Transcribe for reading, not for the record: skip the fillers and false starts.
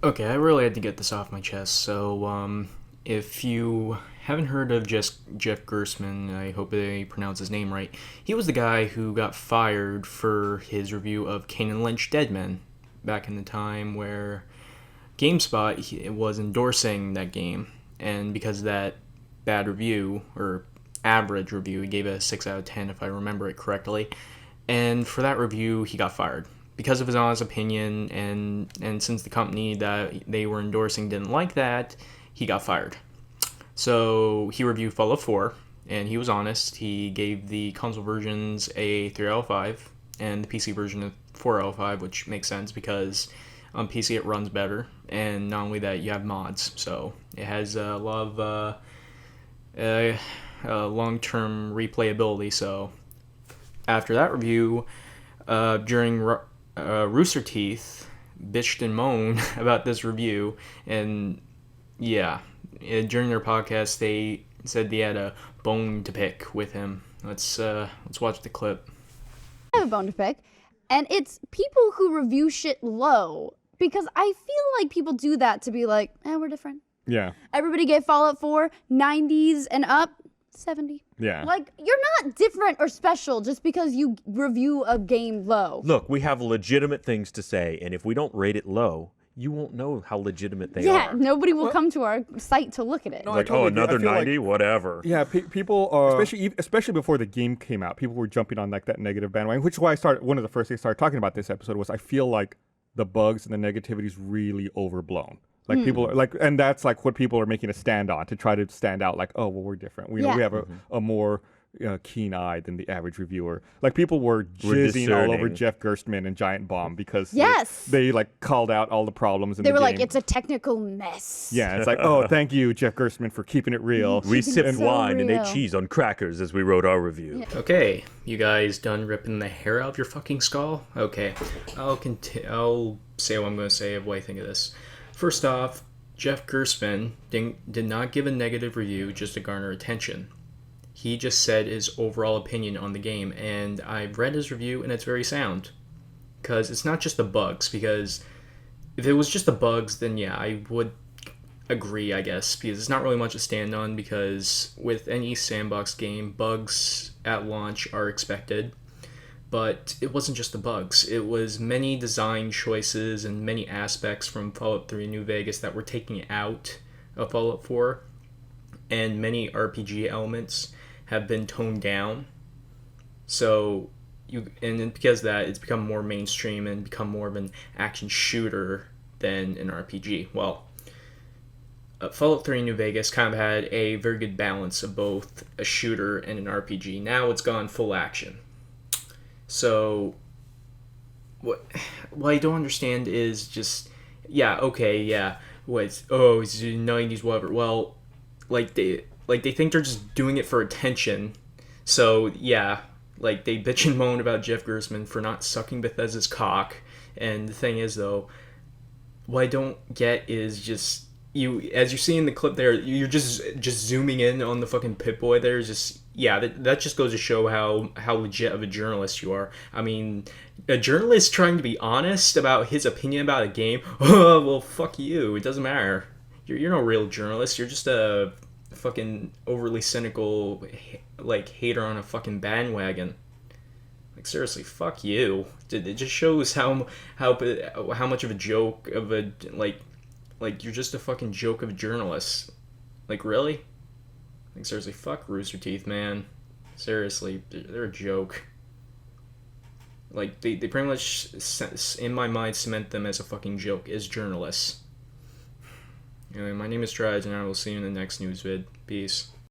Okay, I really had to get this off my chest. So, if you haven't heard of just Jeff Gerstmann, I hope I pronounce his name right. He was the guy who got fired for his review of Kane and Lynch Dead Men back in the time where was endorsing that game, and because of that bad review or average review, he gave it a 6 out of 10 if I remember it correctly. And for that review, he got fired because of his honest opinion, and since the company that they were endorsing didn't like that, he got fired. So he reviewed Fallout 4, and he was honest. He gave the console versions a 3 out of 5, and the PC version a 4 out of 5, which makes sense because on PC it runs better, and not only that, you have mods, so it has a lot of long-term replayability. So after that review, during Rooster Teeth bitched and moaned about this review, and yeah, during their podcast they said they had a bone to pick with him. Let's watch the clip. I have a bone to pick, and it's people who review shit low, because I feel like people do that to be like, we're different. Yeah. Everybody get Fallout 4, 90s and up, 70. Yeah. Like, you're not different or special just because you review a game low. Look, we have legitimate things to say, and if we don't rate it low, you won't know how legitimate they are. Yeah, nobody will come to our site to look at it. No, I Like, totally agree. I another feel 90, whatever. Yeah, people are especially before the game came out. People were jumping on like that negative bandwagon, which is why one of the first things I started talking about this episode was I feel like the bugs and the negativity is really overblown. Like people are like, and that's like what people are making a stand on to try to stand out. Like, oh well, we're different. We have a more keen eye than the average reviewer. Like people were jizzing all over Jeff Gerstmann and Giant Bomb because they like called out all the problems in the game. They were like, it's a technical mess. Yeah, it's like, oh, thank you, Jeff Gerstmann, for keeping it real. We sipped wine and ate cheese on crackers as we wrote our review. Yeah. Okay, you guys done ripping the hair out of your fucking skull? Okay, I'll say what I'm going to say of what I think of this. First off, Jeff Gerstmann did not give a negative review just to garner attention. He just said his overall opinion on the game, and I've read his review, and it's very sound. Because it's not just the bugs, because if it was just the bugs, then yeah, I would agree, I guess, because it's not really much to stand on, because with any sandbox game, bugs at launch are expected. But it wasn't just the bugs. It was many design choices and many aspects from Fallout 3 New Vegas that were taken out of Fallout 4. And many RPG elements have been toned down. So, because of that, it's become more mainstream and become more of an action shooter than an RPG. Well, Fallout 3 New Vegas kind of had a very good balance of both a shooter and an RPG. Now it's gone full action. So, what I don't understand is just, it's the 90s, whatever. Well, they think they're just doing it for attention. So, yeah, like, they bitch and moan about Jeff Gerstmann for not sucking Bethesda's cock. And the thing is, though, what I don't get is just, as you see in the clip there, you're just zooming in on the fucking Pip-Boy there. That just goes to show how legit of a journalist you are. I mean, a journalist trying to be honest about his opinion about a game, oh, well, fuck you. It doesn't matter. You're no real journalist. You're just a fucking overly cynical, like, hater on a fucking bandwagon. Like, seriously, fuck you. It just shows how much of a joke of a, like, you're just a fucking joke of a journalist. Like, really? Like, seriously, fuck Rooster Teeth, man. Seriously, they're a joke. Like, they pretty much, in my mind, cement them as a fucking joke, as journalists. Anyway, my name is Traj, and I will see you in the next news vid. Peace.